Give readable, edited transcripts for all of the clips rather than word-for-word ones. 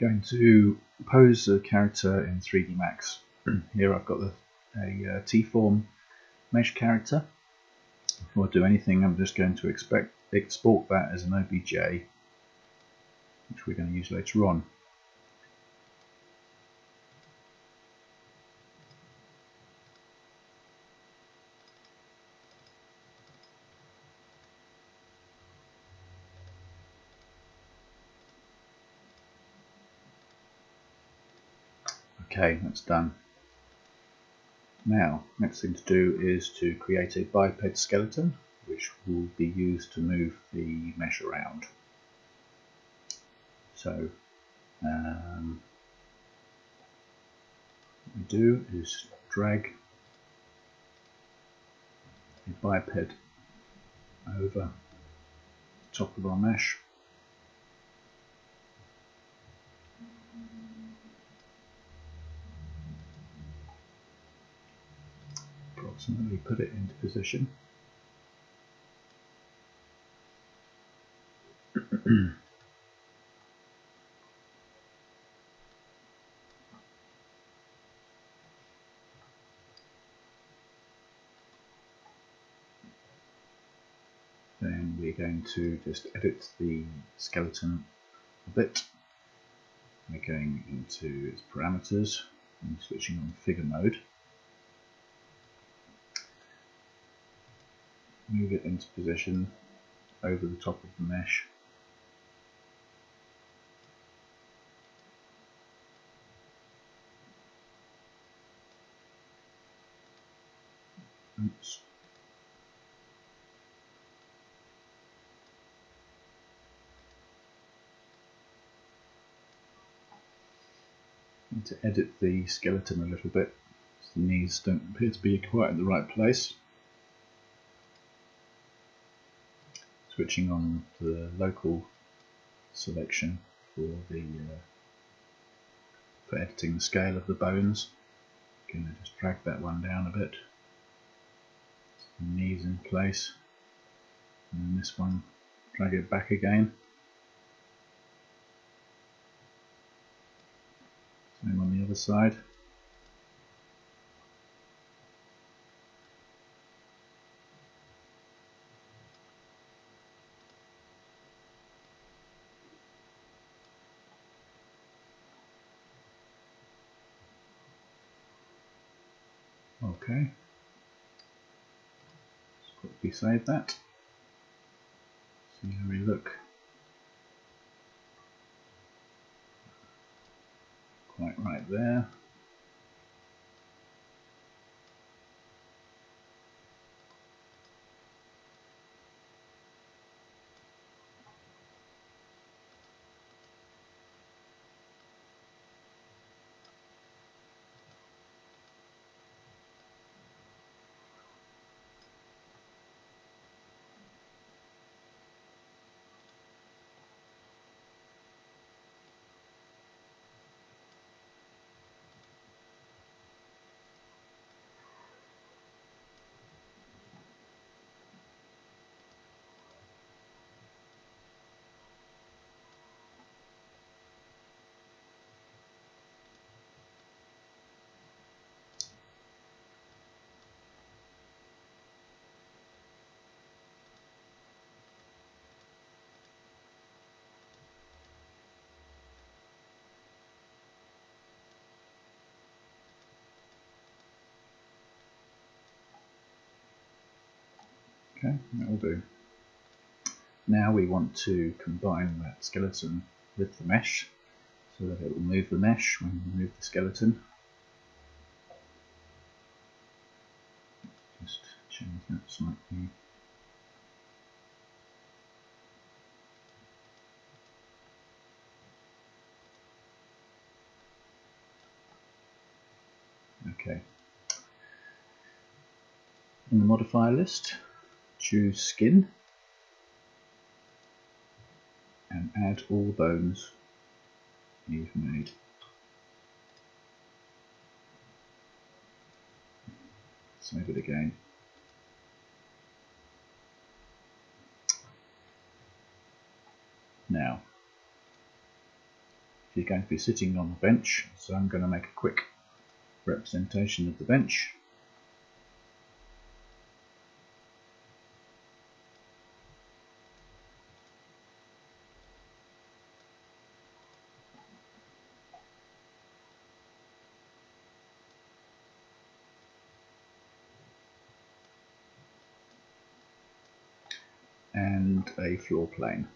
Going to pose a character in 3D Max. Here I've got a T-form mesh character. Before I do anything, I'm just going to export that as an OBJ, which we're going to use later on. Okay, that's done. Now, next thing to do is to create a biped skeleton, which will be used to move the mesh around. So, what we do is drag a biped over the top of our mesh. Approximately put it into position. Then we're going to just edit the skeleton a bit. We're going into its parameters and switching on figure mode. Move it into position over the top of the mesh. Oops. Need to edit the skeleton a little bit. The knees don't appear to be quite in the right place. Switching on the local selection for editing the scale of the bones. Going to just drag that one down a bit. The knees in place, and then this one, drag it back again. Same on the other side. Okay. Let's quickly save that. See how we look. Quite right there. Okay, that will do. Now we want to combine that skeleton with the mesh so that it will move the mesh when we move the skeleton. Just change that slightly. Okay. In the modifier list, choose skin and add all bones you've made. Save it again. Now, She's going to be sitting on the bench, so I'm going to make a quick representation of the bench. And a floor plane.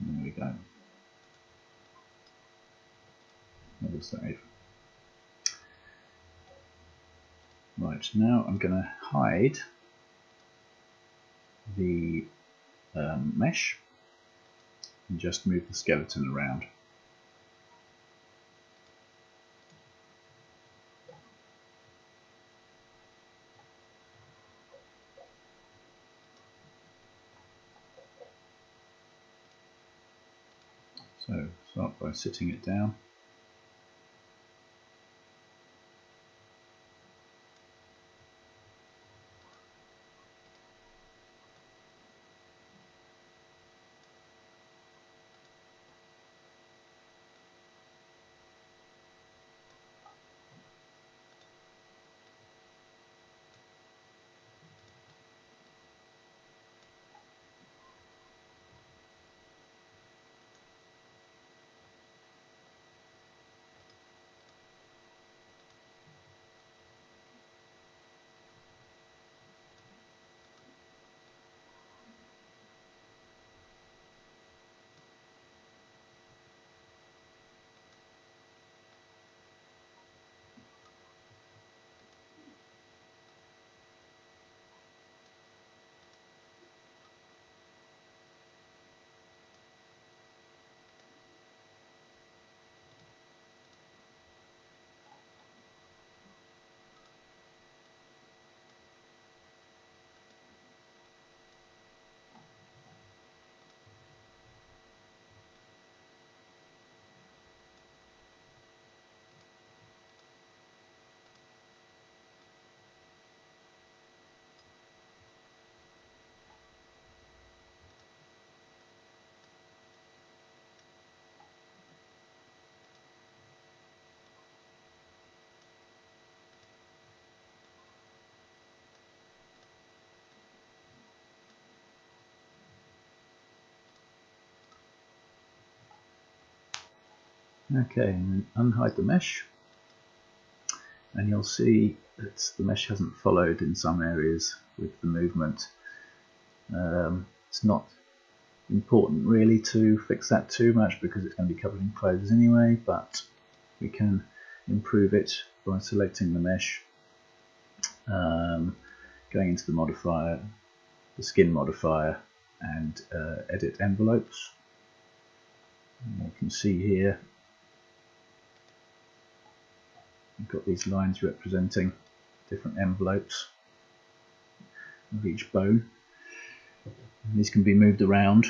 There we go. Another save. Right, now I'm going to hide the mesh and just move the skeleton around. So start by sitting it down. Okay, and then unhide the mesh, and you'll see that the mesh hasn't followed in some areas with the movement. It's not important really to fix that too much because it's going to be covered in clothes anyway, but we can improve it by selecting the mesh, going into the modifier, the skin modifier, and edit envelopes. And you can see here we've got these lines representing different envelopes of each bone. And these can be moved around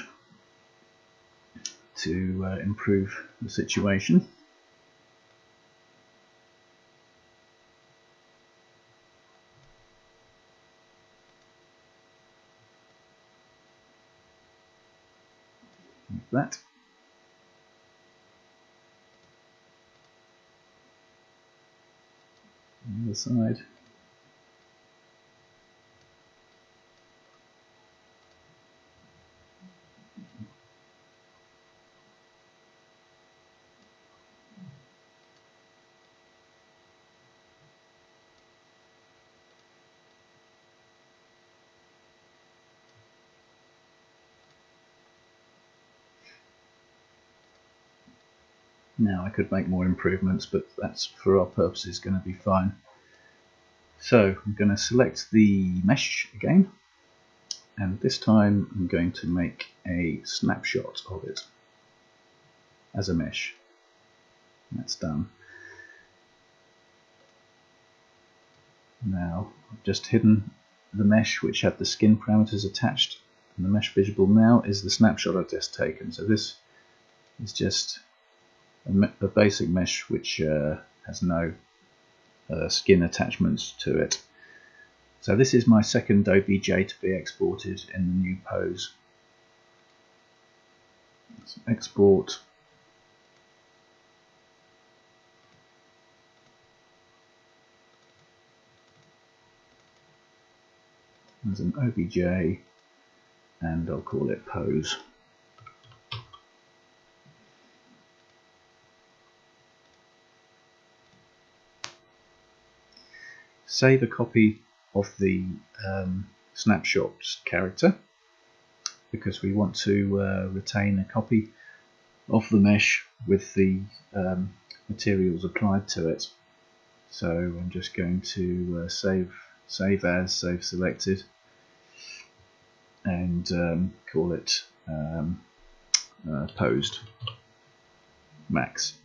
to improve the situation. Like that. On the other side. Now I could make more improvements, but that's for our purposes going to be fine. So I'm going to select the mesh again, and this time I'm going to make a snapshot of it as a mesh. That's done. Now I've just hidden the mesh which had the skin parameters attached, and the mesh visible now is the snapshot I've just taken. So this is just a basic mesh which has no skin attachments to it. So this is my second OBJ to be exported in the new pose. Let's export. As an OBJ, and I'll call it pose. Save a copy of the snapshot character, because we want to retain a copy of the mesh with the materials applied to it. So I'm just going to save as, save selected, and call it posed max.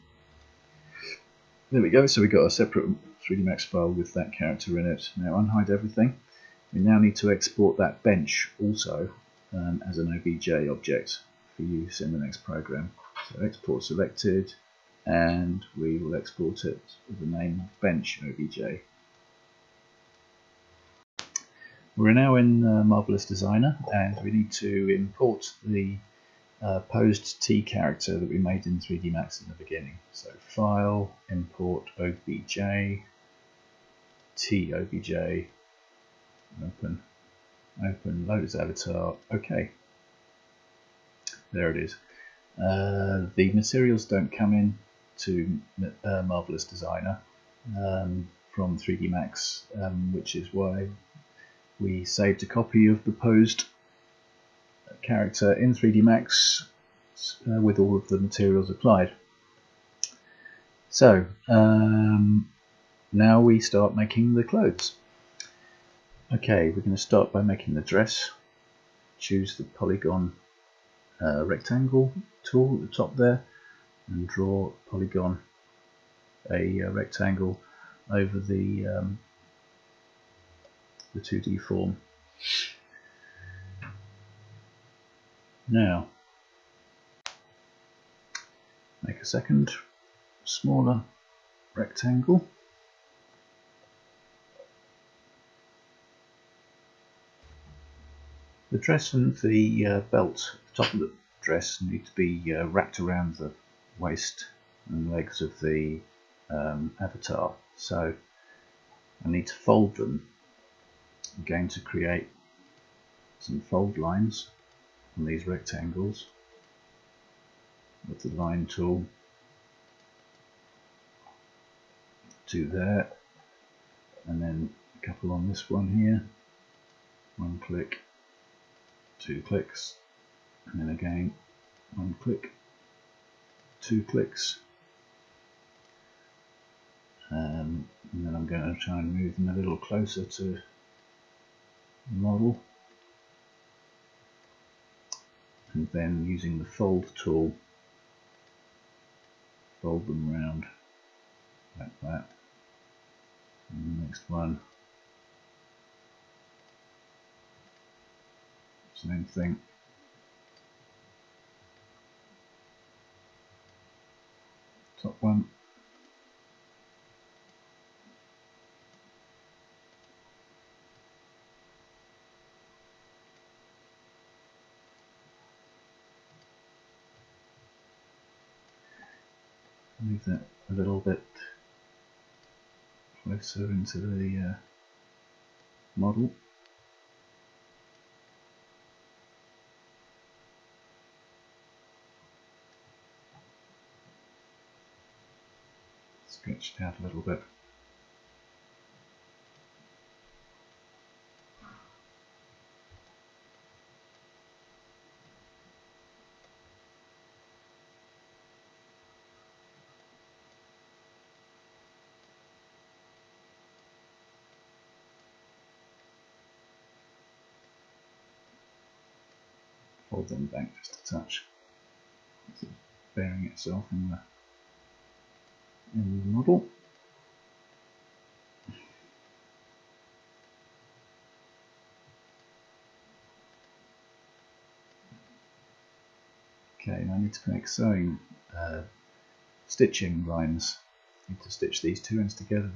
There we go, so we've got a separate 3D Max file with that character in it. Now unhide everything. We now need to export that bench also as an OBJ object for use in the next program. So export selected, and we will export it with the name of bench OBJ. We're now in Marvelous Designer, and we need to import the posed T character that we made in 3D Max in the beginning. So File, Import OBJ, T OBJ, open, load as avatar, OK. There it is. The materials don't come in to Marvelous Designer from 3D Max, which is why we saved a copy of the posed character in 3D Max with all of the materials applied. So now we start making the clothes. Okay, we're going to start by making the dress. Choose the polygon rectangle tool at the top there, and draw polygon a rectangle over the 2D form. Now make a second smaller rectangle. The dress and the belt at the top of the dress need to be wrapped around the waist and legs of the avatar, so I need to fold them. I'm going to create some fold lines on these rectangles with the line tool to there, and then a couple on this one here, one click, two clicks, and then again one click, two clicks, and then I'm going to try and move them a little closer to the model, and then using the fold tool fold them round like that. And the next one, same thing. Top one. Move that a little bit closer into the model. Stretch it out a little bit. Fold them back just a touch. It's bearing itself in the model. Okay, now I need to make sewing stitching lines. I need to stitch these two ends together,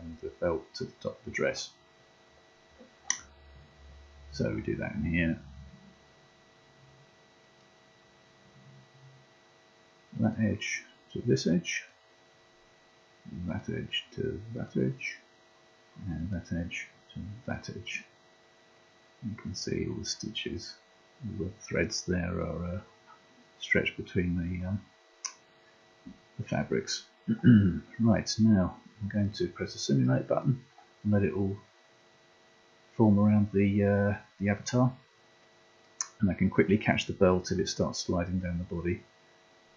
and the belt to the top of the dress. So we do that in here. That edge to this edge, that edge to that edge, and that edge to that edge. You can see all the stitches, all the threads there are stretched between the fabrics. Right, now I'm going to press the simulate button and let it all form around the avatar, and I can quickly catch the belt if it starts sliding down the body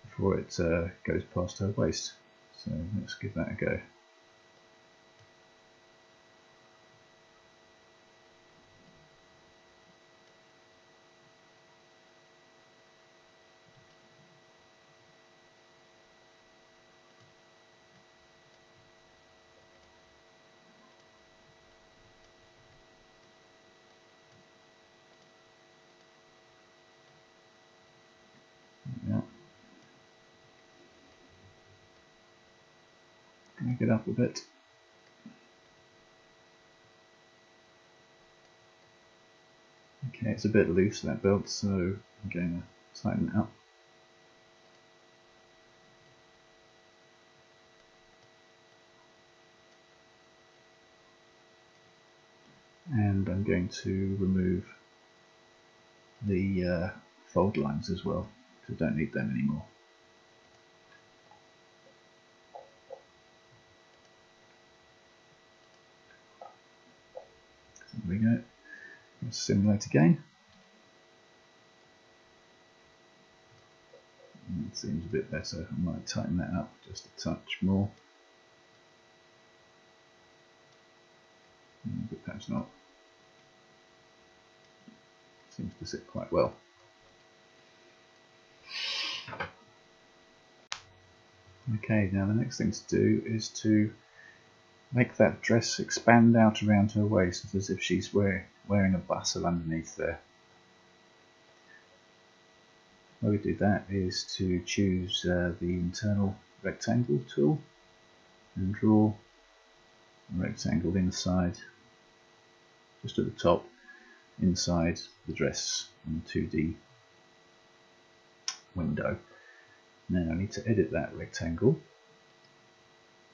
before it goes past her waist. So let's give that a go. Yeah. Drag it up a bit. Okay, it's a bit loose, that belt, so I'm going to tighten it up. And I'm going to remove the fold lines as well, because I don't need them anymore. So there we go. Let's simulate again. It seems a bit better. I might tighten that up just a touch more. But perhaps not. Seems to sit quite well. Okay, now the next thing to do is to make that dress expand out around her waist as if she's wearing a bustle underneath there. The way we do that is to choose the internal rectangle tool and draw a rectangle inside, just at the top, inside the dress in the 2D window. Now I need to edit that rectangle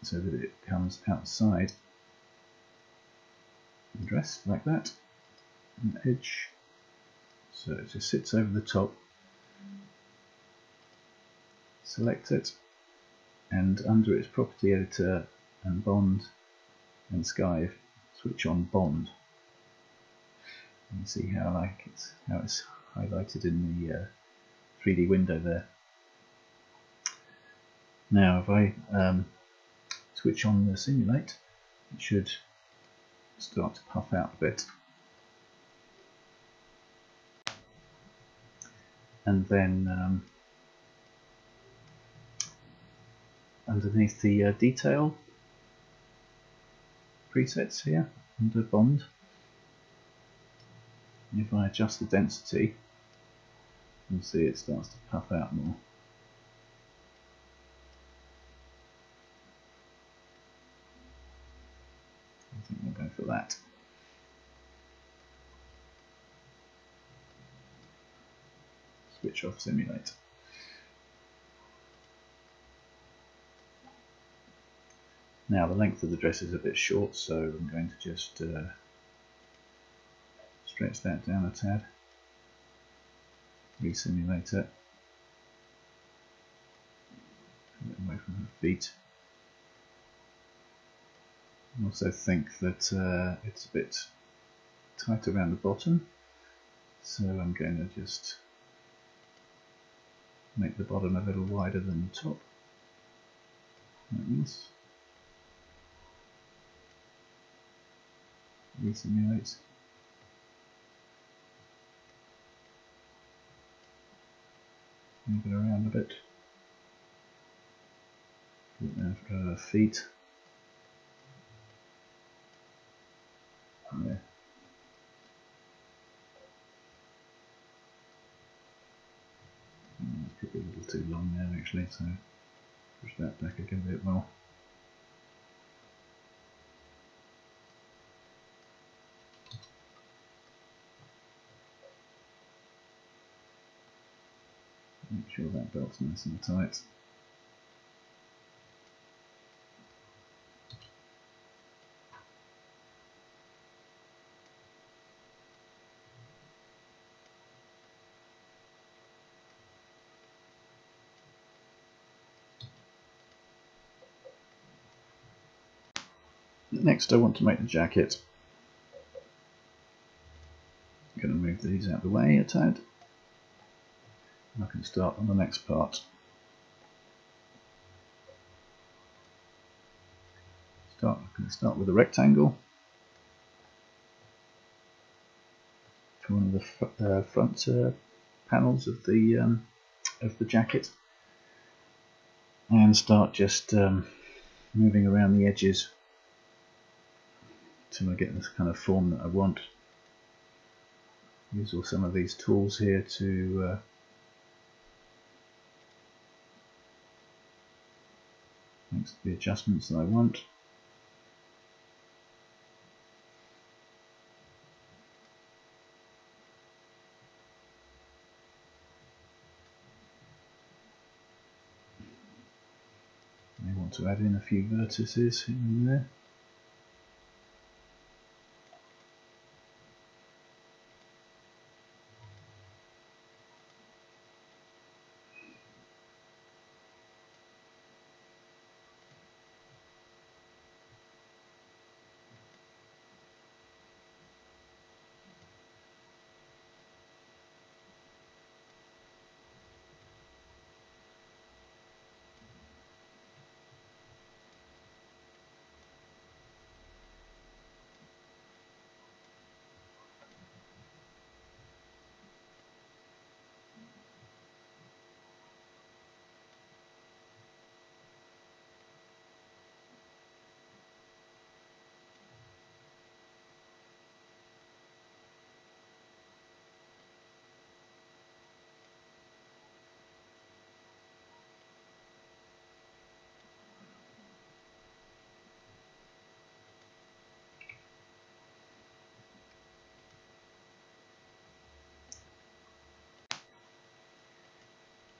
so that it comes outside the dress like that, an edge, so it just sits over the top. Select it, and under its property editor and bond and sky, switch on bond. You can see how it's highlighted in the 3D window there. Now if I switch on the simulate, it should start to puff out a bit. And then underneath the detail presets here, under bond, if I adjust the density, you can see it starts to puff out more. I think we'll go for that. Switch off simulate. Now the length of the dress is a bit short, so I'm going to just stretch that down a tad, resimulate it, pull it away from her feet. I also think that it's a bit tight around the bottom, so I'm going to just make the bottom a little wider than the top, like this. Resimulate. Move it around a bit. Put it down for her feet. Yeah. It's probably a little too long now actually, so push that back again a bit more. sure that belt's nice and tight. Next I want to make the jacket. I'm going to move these out of the way a tad. And I can start on the next part. I'm going to start with a rectangle for one of the front panels of the jacket, and start just moving around the edges till I get this kind of form that I want. Use all some of these tools here to make the adjustments that I want. I want to add in a few vertices here and there.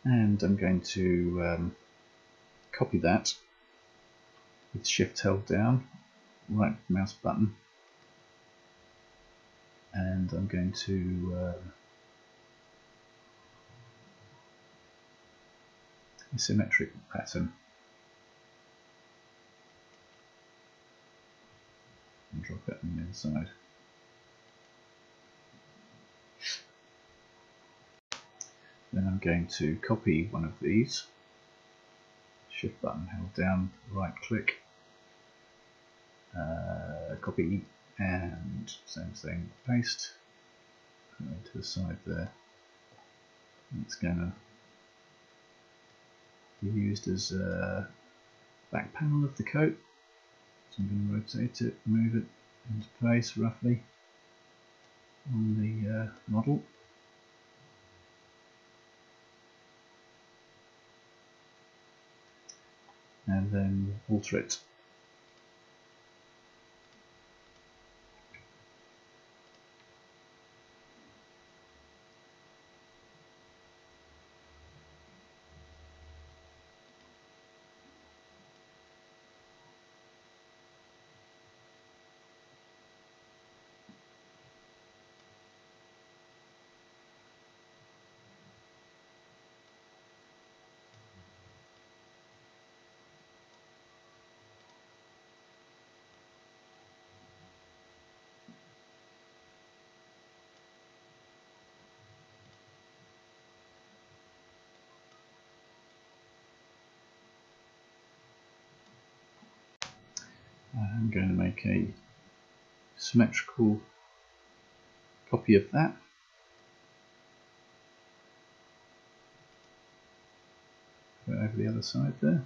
And I'm going to copy that with Shift held down, right mouse button, and I'm going to a symmetric pattern and drop it on the inside. Then I'm going to copy one of these, Shift button held down, right click, copy, and same thing, paste, put it to the side there. It's going to be used as a back panel of the coat, so I'm going to rotate it, move it into place roughly on the model. And then alter it. I'm going to make a symmetrical copy of that. Put it over the other side there.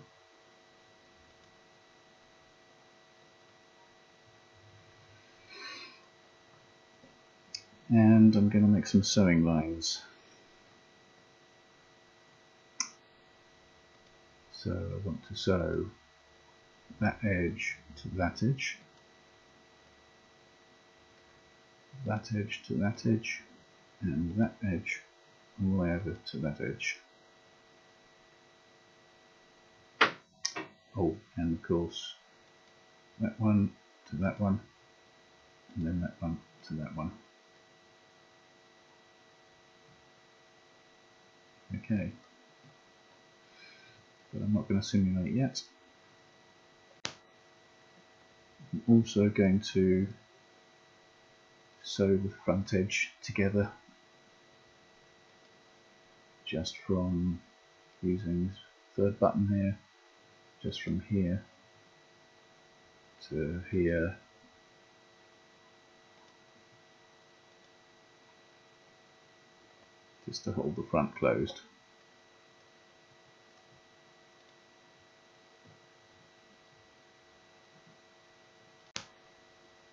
And I'm going to make some sewing lines. So I want to sew that edge to that edge, that edge to that edge, and that edge all the way over to that edge. Oh, and of course that one to that one, and then that one to that one. Okay, but I'm not going to simulate yet. I'm also going to sew the front edge together just from using this third button here, just from here to here, just to hold the front closed.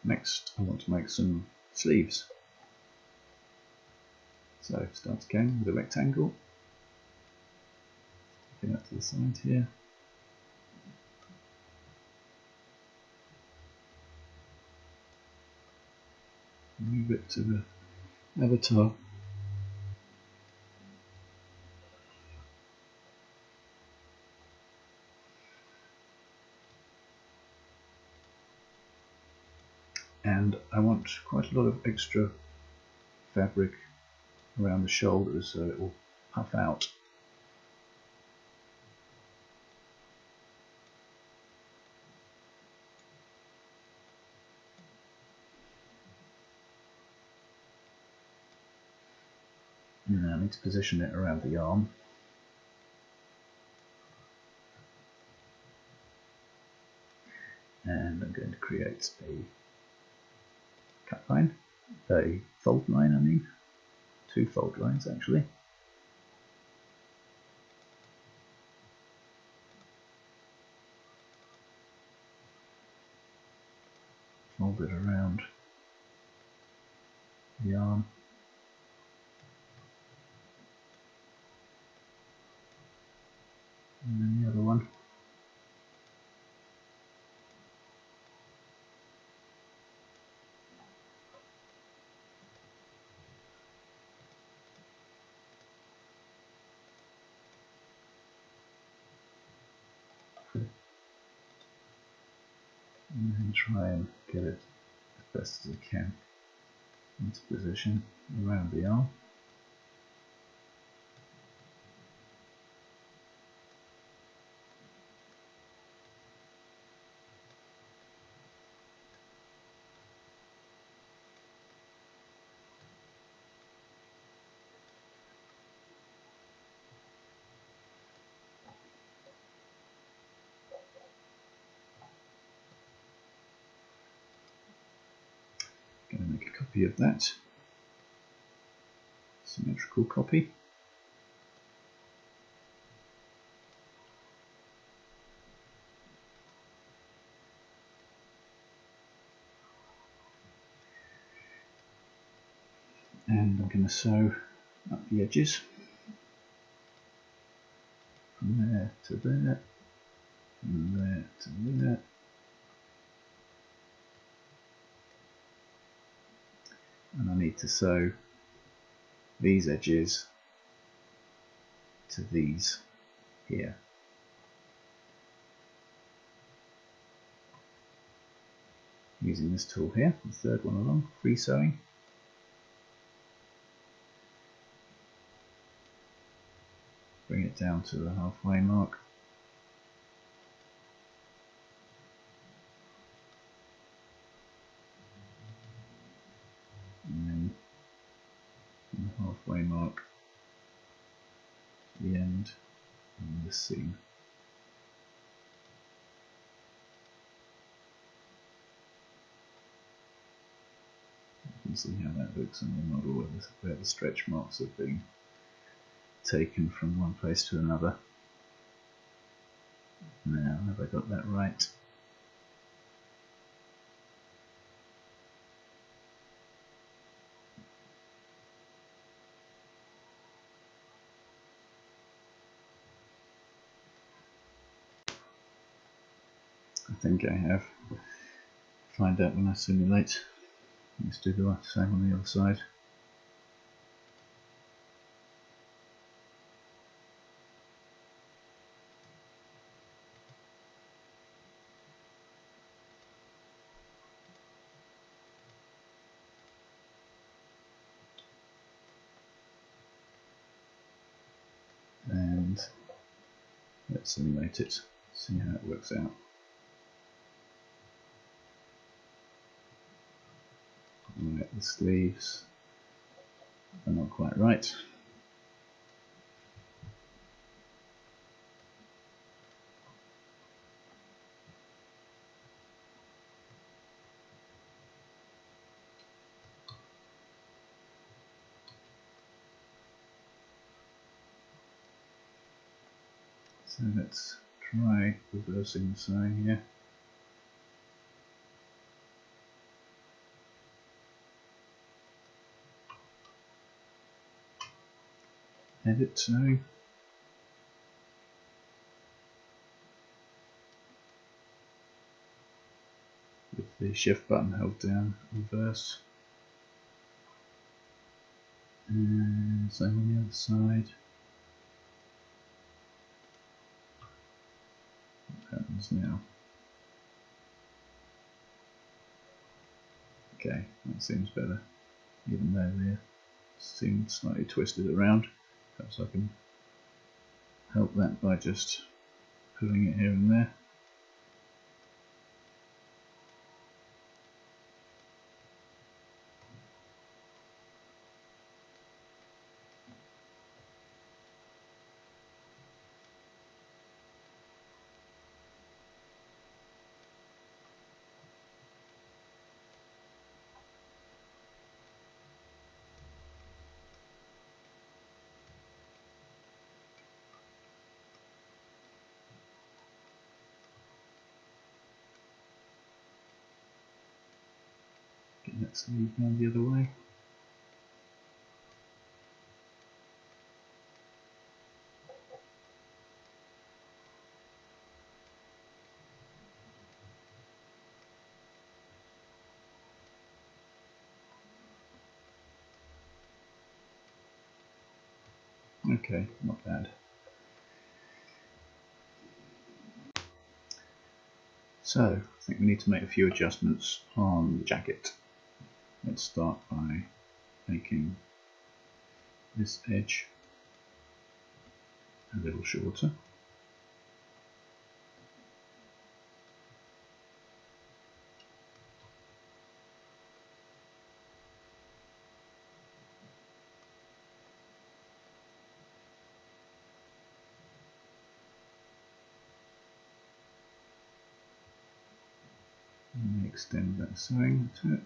Next, I want to make some sleeves. So start again with a rectangle, take that to the side here, move it to the avatar, and I want quite a lot of extra fabric around the shoulders so it will puff out. Now I need to position it around the arm. And I'm going to create a cut line, a fold line I mean, two fold lines actually. Fold it around the arm. And then the other one. And then try and get it as best as I can into position around the arm. Going to make a copy of that, symmetrical copy. And I'm going to sew up the edges from there to there, from there to there. And I need to sew these edges to these here. Using this tool here, the third one along, free sewing. Bring it down to the halfway mark. And then from the halfway mark to the end of this seam. You can see how that looks on the model where the stretch marks have been taken from one place to another. Now, have I got that right? I think I have. Find out when I simulate. Let's do the same on the other side. Let's simulate it, see how it works out. Right, the sleeves are not quite right. So let's try reversing the sign here. Edit sewing. With the shift button held down, reverse. And same on the other side. What happens now? Okay, that seems better, even though they seem slightly twisted around. Perhaps I can help that by just pulling it here and there. Get that sleeve down the other way. Okay, not bad. So, I think we need to make a few adjustments on the jacket. Let's start by making this edge a little shorter. And extend that sewing to it.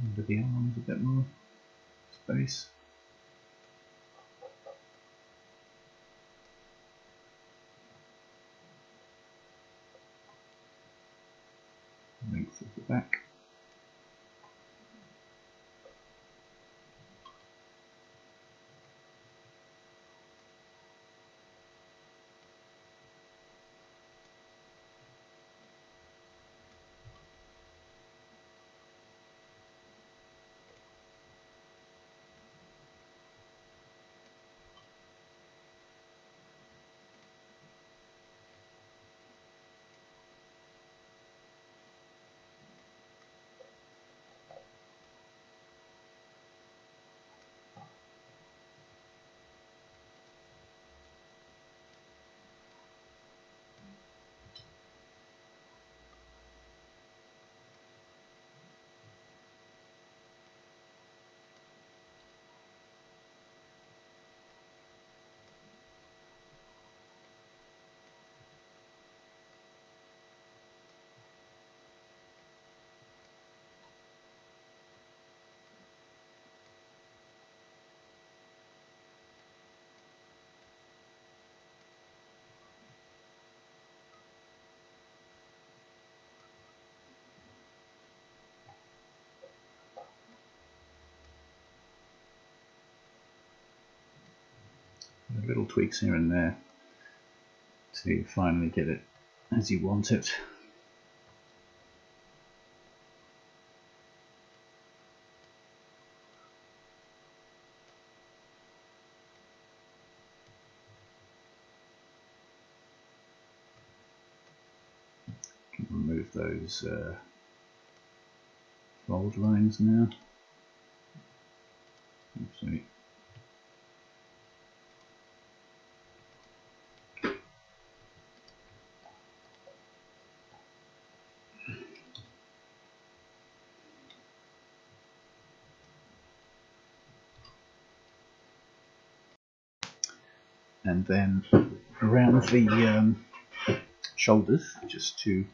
Under the arms a bit more space. Length of the back. Little tweaks here and there to finally get it as you want it. remove those fold lines now. Oopsie. And then around the shoulders, just to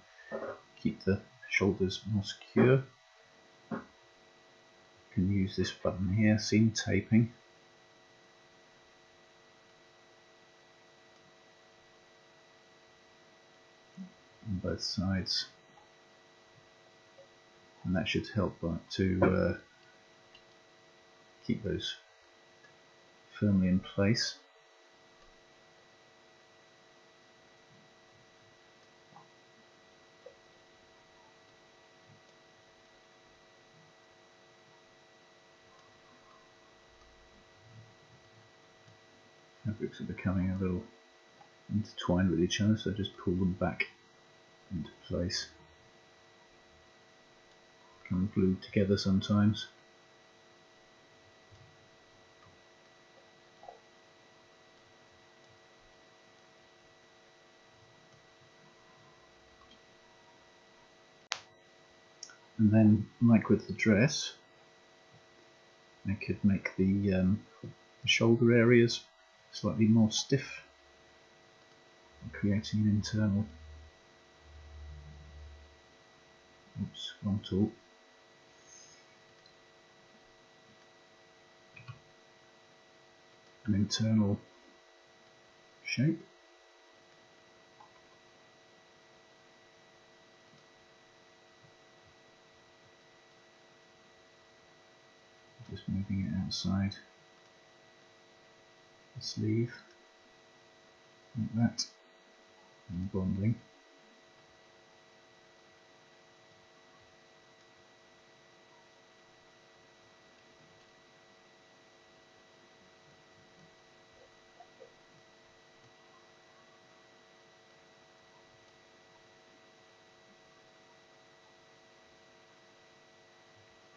keep the shoulders more secure, you can use this button here, seam taping. On both sides, and that should help to keep those firmly in place. Fabrics are becoming a little intertwined with each other, so just pull them back into place. Become glued together sometimes. And then, like with the dress, I could make the shoulder areas slightly more stiff, creating an internal, oops, wrong tool, an internal shape. Just moving it outside the sleeve, like that, and bonding.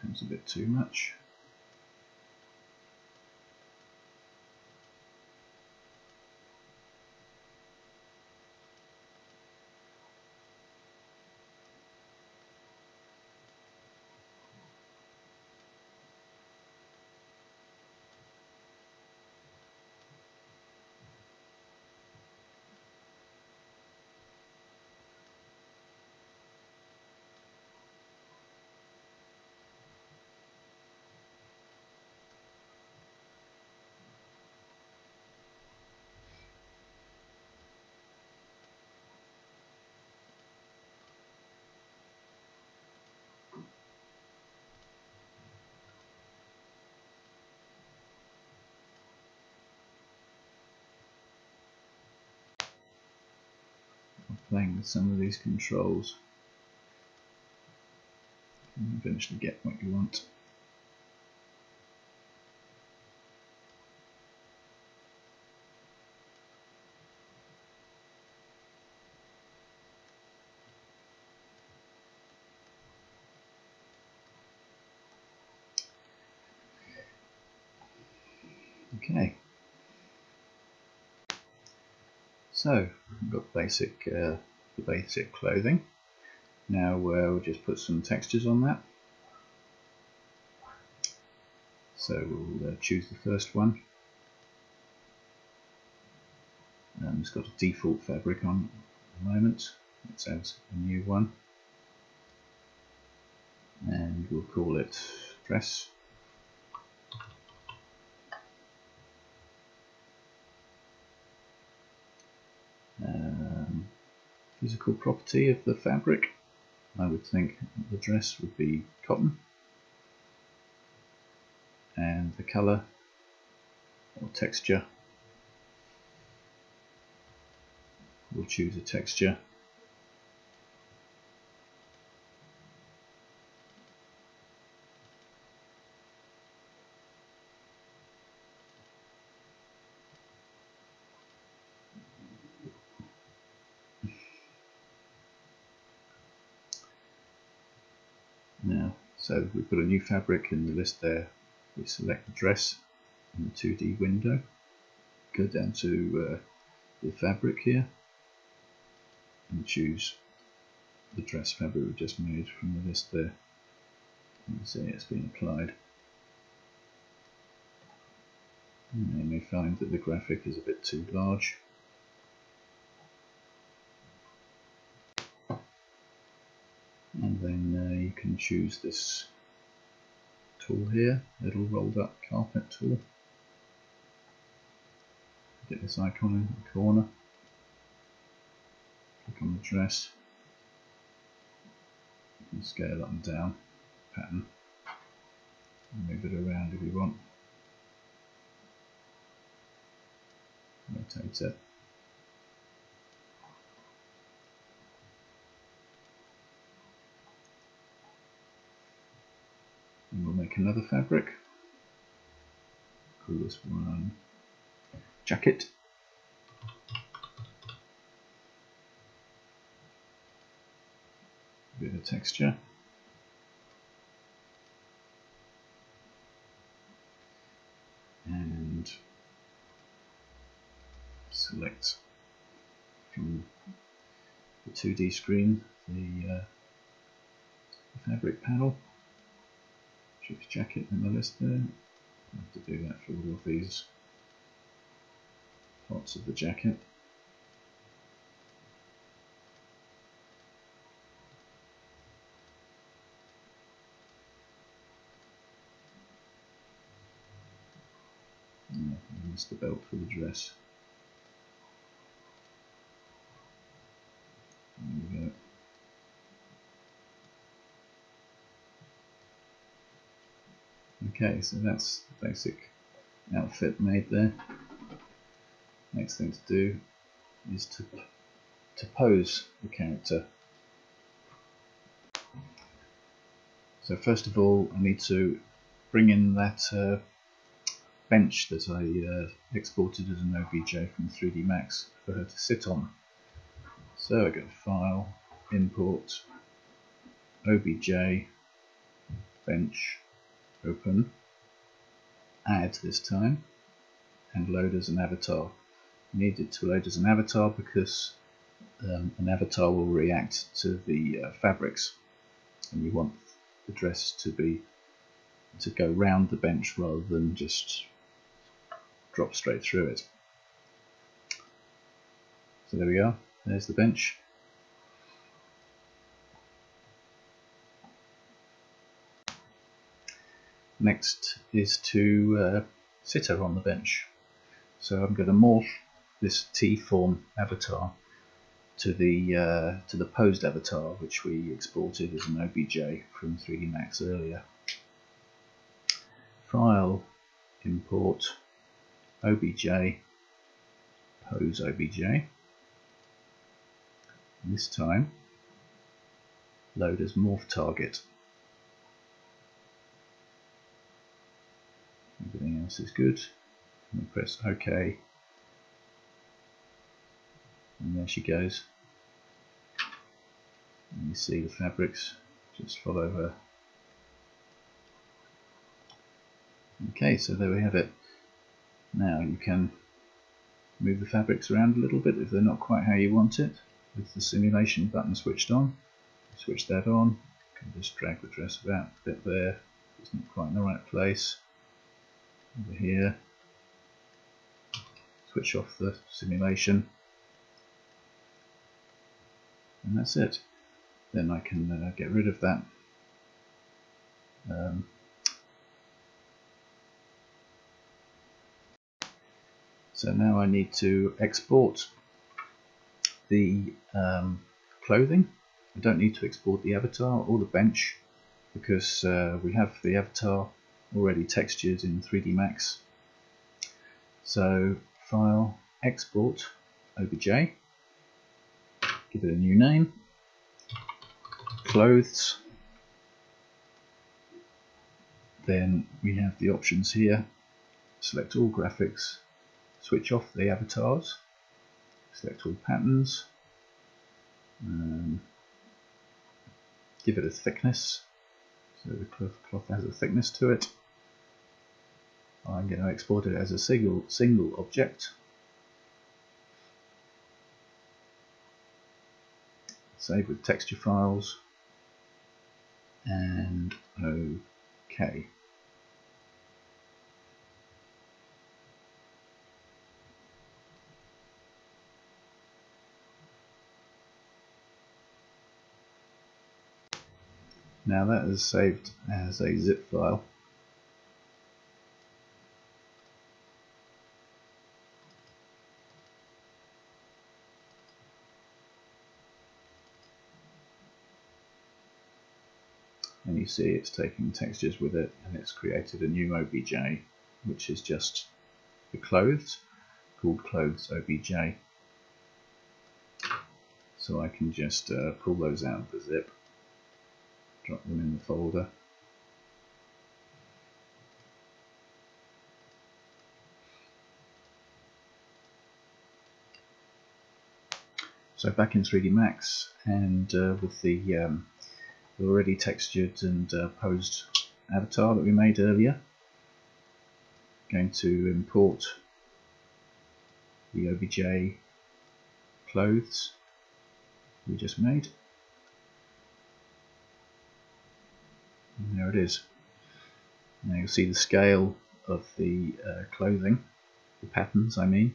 Becomes a bit too much. Playing with some of these controls, and eventually get what you want. Okay, so we've got the basic clothing. Now we'll just put some textures on that. So we'll choose the first one. It's got a default fabric on at the moment. Let's add a new one, and we'll call it dress. Physical property of the fabric, I would think the dress would be cotton, and the colour or texture, we'll choose a texture. So we put a new fabric in the list there. We select the dress in the 2D window, go down to the fabric here and choose the dress fabric we just made from the list there. You can see it's been applied. And you may find that the graphic is a bit too large. And then you can choose this tool here, little rolled up carpet tool. Get this icon in the corner, click on the dress, you can scale up and down the pattern and move it around if you want. Rotate it. And we'll make another fabric. Call this one jacket. A bit of texture. And select from the 2D screen the fabric panel. Choose jacket in the list there. I have to do that for all of these parts of the jacket. And that's the belt for the dress. There we go. Okay, so that's the basic outfit made there. Next thing to do is to pose the character. So first of all, I need to bring in that bench that I exported as an OBJ from 3D Max for her to sit on. So I go to File, Import, OBJ, Bench, Open, Add this time, and Load as an avatar. I need it to load as an avatar because an avatar will react to the fabrics, and you want the dress to go round the bench rather than just drop straight through it. So there we are, there's the bench. Next is to sit her on the bench. So I'm going to morph this T-form avatar to the posed avatar which we exported as an OBJ from 3D Max earlier. File, Import, OBJ, Pose OBJ. And this time load as Morph Target. Everything else is good. And we press OK. And there she goes. And you see the fabrics just follow her. Okay, so there we have it. Now you can move the fabrics around a little bit if they're not quite how you want it. With the simulation button switched on, switch that on. You can just drag the dress about a bit there. It's not quite in the right place. Over here. Switch off the simulation. And that's it. Then I can get rid of that so now I need to export the clothing. I don't need to export the avatar or the bench because we have the avatar already textured in 3D Max. So File, Export, OBJ, give it a new name, Clothes. Then we have the options here, select all graphics, switch off the avatars, select all patterns, give it a thickness, So the cloth has a thickness to it. I'm going to export it as a single object. Save with texture files, and OK. Now that is saved as a zip file. And you see it's taking textures with it, and it's created a new OBJ, which is just the clothes, called clothes OBJ. So I can just pull those out of the zip, drop them in the folder. So back in 3D Max, and with the already textured and posed avatar that we made earlier, going to import the OBJ clothes we just made. And there it is. Now you'll see the scale of the clothing, the patterns I mean,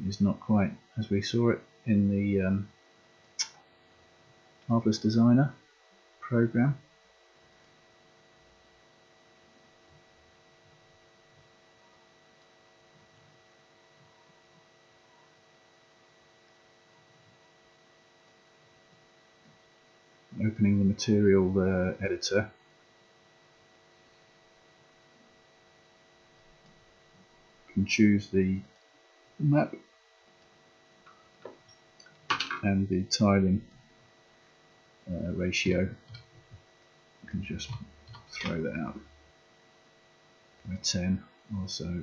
is not quite as we saw it in the Marvelous Designer program. Opening the material editor, you can choose the map and the tiling ratio. You can just throw that out by 10 or so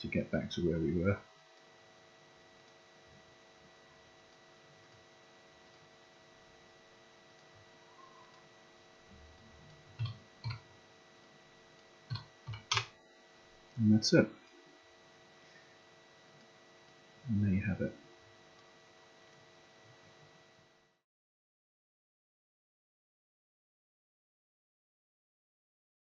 to get back to where we were. And that's it. And there you have it.